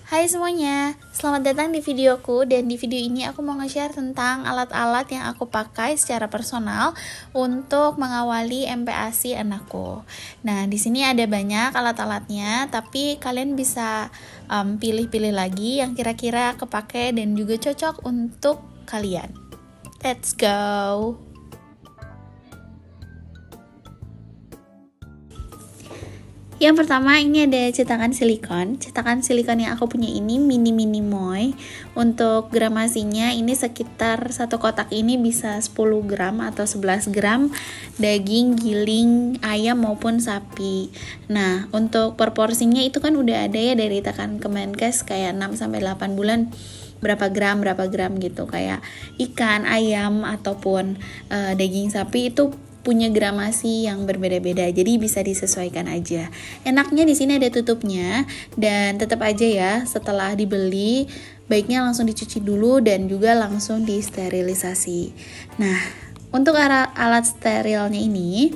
Hai semuanya, selamat datang di videoku. Dan di video ini aku mau nge-share tentang alat-alat yang aku pakai secara personal untuk mengawali MPASI anakku. Nah, di sini ada banyak alat-alatnya, tapi kalian bisa pilih-pilih lagi yang kira-kira kepake dan juga cocok untuk kalian. Let's go! Yang pertama, ini ada cetakan silikon. Cetakan silikon yang aku punya ini mini moy. Untuk gramasinya ini sekitar satu kotak ini bisa 10 gram atau 11 gram daging giling ayam maupun sapi. Nah, untuk proporsinya itu kan udah ada ya dari tekan Kemenkes kayak 6-8 bulan berapa gram gitu, kayak ikan, ayam ataupun daging sapi itu punya gramasi yang berbeda-beda, jadi bisa disesuaikan aja. Enaknya di sini ada tutupnya, dan tetap aja ya setelah dibeli baiknya langsung dicuci dulu dan juga langsung disterilisasi. Nah, untuk alat sterilnya ini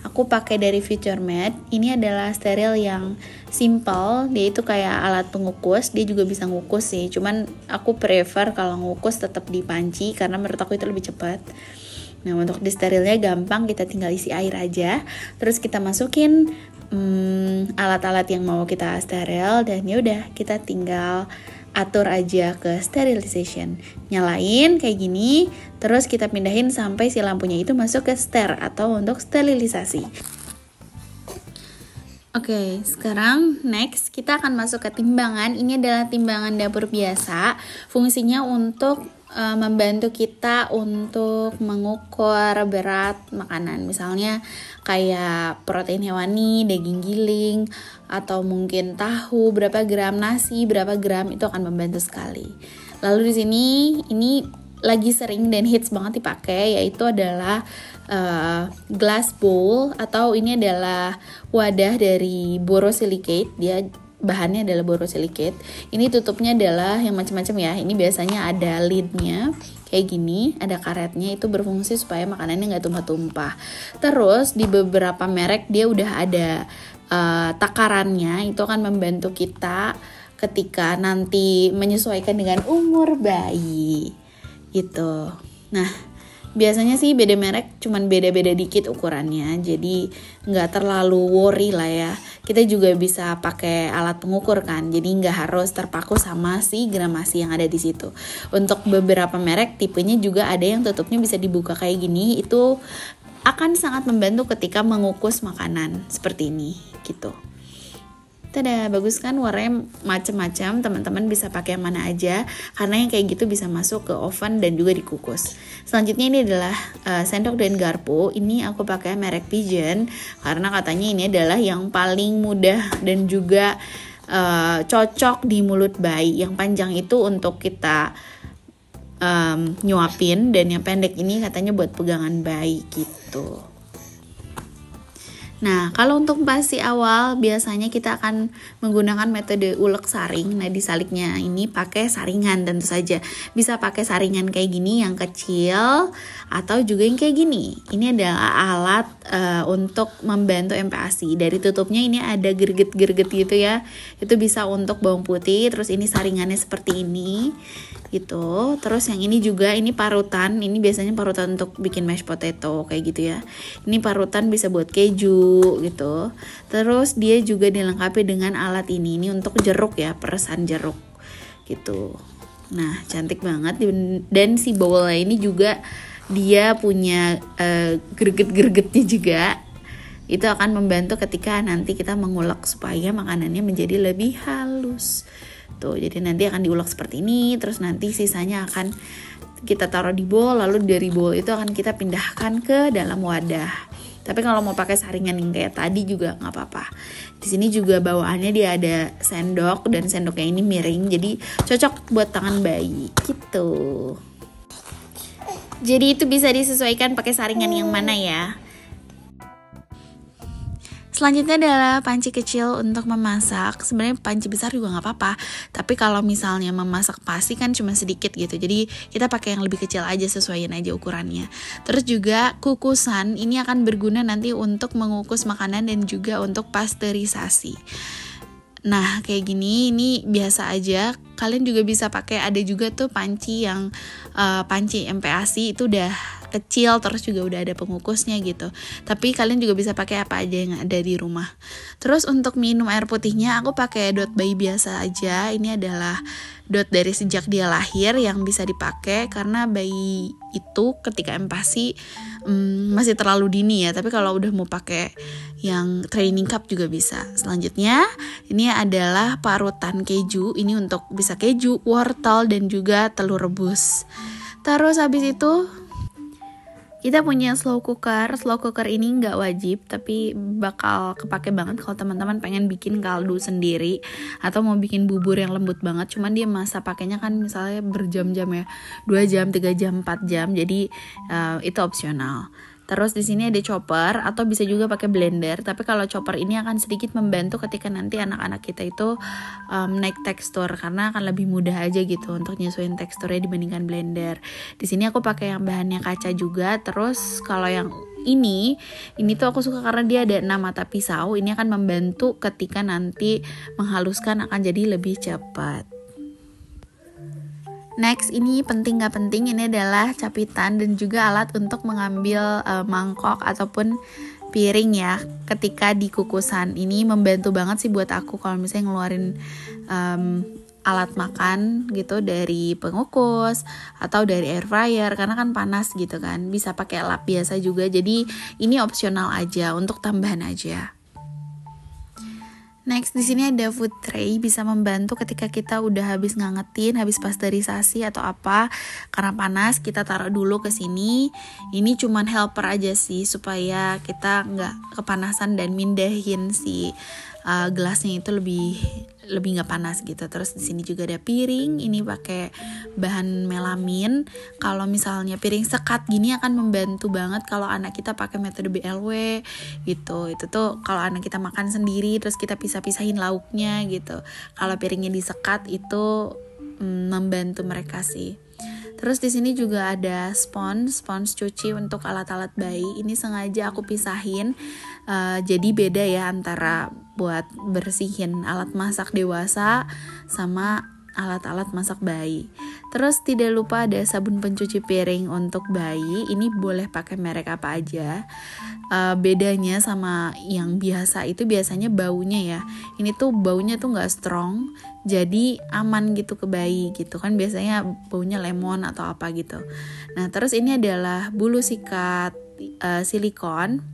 aku pakai dari FutureMed. Ini adalah steril yang simple, dia itu kayak alat pengukus, dia juga bisa ngukus sih. Cuman aku prefer kalau ngukus tetap di panci karena menurut aku itu lebih cepat. Nah, untuk di sterilnya gampang, kita tinggal isi air aja, terus kita masukin alat-alat yang mau kita steril, dan ya udah kita tinggal atur aja ke sterilization. Nyalain kayak gini, terus kita pindahin sampai si lampunya itu masuk ke ster atau untuk sterilisasi. Oke, sekarang next kita akan masuk ke timbangan. Ini adalah timbangan dapur biasa. Fungsinya untuk membantu kita untuk mengukur berat makanan. Misalnya kayak protein hewani, daging giling, atau mungkin tahu berapa gram, nasi berapa gram, itu akan membantu sekali. Lalu di sini ini lagi sering dan hits banget dipakai, yaitu adalah glass bowl, atau ini adalah wadah dari borosilicate. Dia bahannya adalah borosilicate. Ini tutupnya adalah yang macam-macam ya. Ini biasanya ada lidnya kayak gini, ada karetnya, itu berfungsi supaya makanannya nggak tumpah-tumpah. Terus di beberapa merek dia udah ada takarannya, itu akan membantu kita ketika nanti menyesuaikan dengan umur bayi gitu. Nah, biasanya sih beda merek, cuman beda-beda dikit ukurannya, jadi nggak terlalu worry lah ya. Kita juga bisa pakai alat pengukur kan, jadi nggak harus terpaku sama si gramasi yang ada di situ. Untuk beberapa merek tipenya juga ada yang tutupnya bisa dibuka kayak gini, itu akan sangat membantu ketika mengukus makanan seperti ini gitu. Tada, bagus kan, warnanya macam-macam, teman-teman bisa pakai yang mana aja karena yang kayak gitu bisa masuk ke oven dan juga dikukus. Selanjutnya ini adalah sendok dan garpu. Ini aku pakai merek Pigeon karena katanya ini adalah yang paling mudah dan juga cocok di mulut bayi. Yang panjang itu untuk kita nyuapin, dan yang pendek ini katanya buat pegangan bayi gitu. Nah, kalau untuk MPASI awal biasanya kita akan menggunakan metode ulek saring. Nah, di saliknya ini pakai saringan tentu saja. Bisa pakai saringan kayak gini yang kecil atau juga yang kayak gini. Ini adalah alat untuk membantu MPASI. Dari tutupnya ini ada gerget-gerget gitu ya. Itu bisa untuk bawang putih, terus ini saringannya seperti ini gitu. Terus yang ini juga, ini parutan. Ini biasanya parutan untuk bikin mashed potato kayak gitu ya. Ini parutan bisa buat keju gitu. Terus dia juga dilengkapi dengan alat ini untuk jeruk ya, peresan jeruk gitu. Nah, cantik banget. Dan si bowlnya ini juga dia punya gerget-gergetnya juga. Itu akan membantu ketika nanti kita mengulek supaya makanannya menjadi lebih halus. Tuh, jadi nanti akan diulek seperti ini, terus nanti sisanya akan kita taruh di bowl, lalu dari bowl itu akan kita pindahkan ke dalam wadah. Tapi kalau mau pakai saringan yang kayak tadi juga nggak apa-apa. Di sini juga bawaannya dia ada sendok, dan sendoknya ini miring, jadi cocok buat tangan bayi gitu. Jadi itu bisa disesuaikan pakai saringan yang mana ya. Selanjutnya adalah panci kecil untuk memasak. Sebenarnya panci besar juga nggak apa-apa, tapi kalau misalnya memasak pasti kan cuma sedikit gitu, jadi kita pakai yang lebih kecil aja, sesuaiin aja ukurannya. Terus juga kukusan, ini akan berguna nanti untuk mengukus makanan dan juga untuk pasteurisasi. Nah kayak gini, ini biasa aja. Kalian juga bisa pakai, ada juga tuh panci yang panci MPASI itu udah kecil, terus juga udah ada pengukusnya gitu. Tapi kalian juga bisa pakai apa aja yang ada di rumah. Terus untuk minum air putihnya aku pakai dot bayi biasa aja. Ini adalah dot dari sejak dia lahir yang bisa dipakai karena bayi itu ketika MPASI masih terlalu dini ya. Tapi kalau udah mau pakai yang training cup juga bisa. Selanjutnya ini adalah parutan keju. Ini untuk bisa keju, wortel, dan juga telur rebus. Terus habis itu kita punya slow cooker. Slow cooker ini nggak wajib, tapi bakal kepake banget kalau teman-teman pengen bikin kaldu sendiri atau mau bikin bubur yang lembut banget. Cuman dia masa pakainya kan misalnya berjam-jam ya, 2 jam, 3 jam, 4 jam. Jadi itu opsional. Terus di sini ada chopper atau bisa juga pakai blender. Tapi kalau chopper ini akan sedikit membantu ketika nanti anak-anak kita itu naik tekstur, karena akan lebih mudah aja gitu untuk nyesuaiin teksturnya dibandingkan blender. Di sini aku pakai yang bahannya kaca juga. Terus kalau yang ini tuh aku suka karena dia ada 6 mata pisau. Ini akan membantu ketika nanti menghaluskan akan jadi lebih cepat. Next, ini penting gak penting, ini adalah capitan dan juga alat untuk mengambil mangkok ataupun piring ya ketika di kukusan. Ini membantu banget sih buat aku kalau misalnya ngeluarin alat makan gitu dari pengukus atau dari air fryer, karena kan panas gitu kan. Bisa pakai lap biasa juga, jadi ini opsional aja untuk tambahan aja. Next, di sini ada food tray, bisa membantu ketika kita udah habis ngangetin, habis pasteurisasi atau apa, karena panas kita taruh dulu ke sini. Ini cuman helper aja sih supaya kita nggak kepanasan dan mindahin si gelasnya itu lebih nggak panas gitu. Terus di sini juga ada piring, ini pakai bahan melamin. Kalau misalnya piring sekat gini akan membantu banget kalau anak kita pakai metode BLW gitu. Itu tuh kalau anak kita makan sendiri terus kita pisah-pisahin lauknya gitu. Kalau piringnya disekat itu membantu mereka sih. Terus di sini juga ada spons cuci untuk alat-alat bayi. Ini sengaja aku pisahin, jadi beda ya antara buat bersihin alat masak dewasa sama alat-alat masak bayi. Terus tidak lupa ada sabun pencuci piring untuk bayi. Ini boleh pakai merek apa aja. Bedanya sama yang biasa itu biasanya baunya ya. Ini tuh baunya tuh nggak strong, jadi aman gitu ke bayi gitu kan. Biasanya baunya lemon atau apa gitu. Nah terus ini adalah bulu sikat silikon.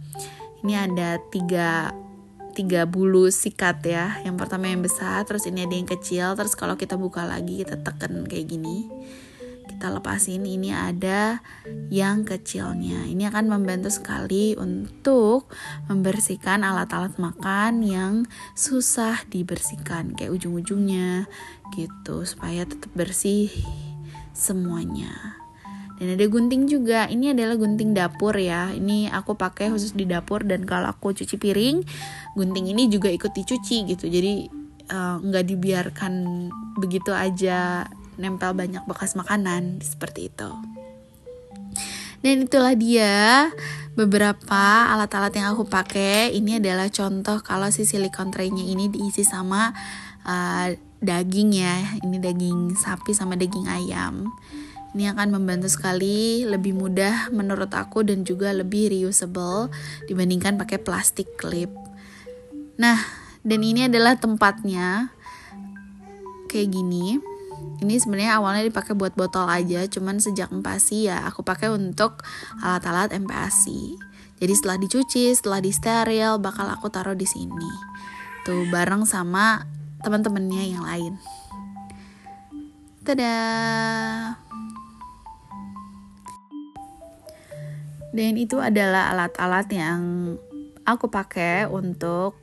Ini ada tiga bulu sikat ya. Yang pertama yang besar, terus ini ada yang kecil. Terus kalau kita buka lagi, kita tekan kayak gini, kita lepasin, ini ada yang kecilnya. Ini akan membantu sekali untuk membersihkan alat-alat makan yang susah dibersihkan, kayak ujung-ujungnya gitu, supaya tetap bersih semuanya. Dan ada gunting juga. Ini adalah gunting dapur ya. Ini aku pakai khusus di dapur, dan kalau aku cuci piring, gunting ini juga ikut dicuci gitu. Jadi nggak dibiarkan begitu aja nempel banyak bekas makanan seperti itu. Dan itulah dia beberapa alat-alat yang aku pakai. Ini adalah contoh kalau si silikon tray-nya ini diisi sama daging ya. Ini daging sapi sama daging ayam. Ini akan membantu sekali, lebih mudah menurut aku dan juga lebih reusable dibandingkan pakai plastik clip. Nah, dan ini adalah tempatnya kayak gini. Ini sebenarnya awalnya dipakai buat botol aja, cuman sejak MPASI ya aku pakai untuk alat-alat MPASI. Jadi setelah dicuci, setelah disteril, bakal aku taruh di sini. Tuh bareng sama teman-temannya yang lain. Tada! Dan itu adalah alat-alat yang aku pakai untuk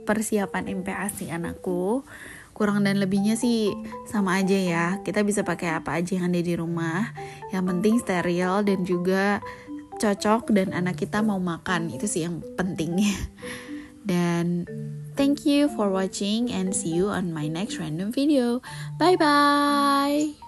persiapan MPASI anakku. Kurang dan lebihnya sih sama aja ya. Kita bisa pakai apa aja yang ada di rumah. Yang penting steril dan juga cocok dan anak kita mau makan. Itu sih yang pentingnya. Dan thank you for watching and see you on my next random video. Bye bye.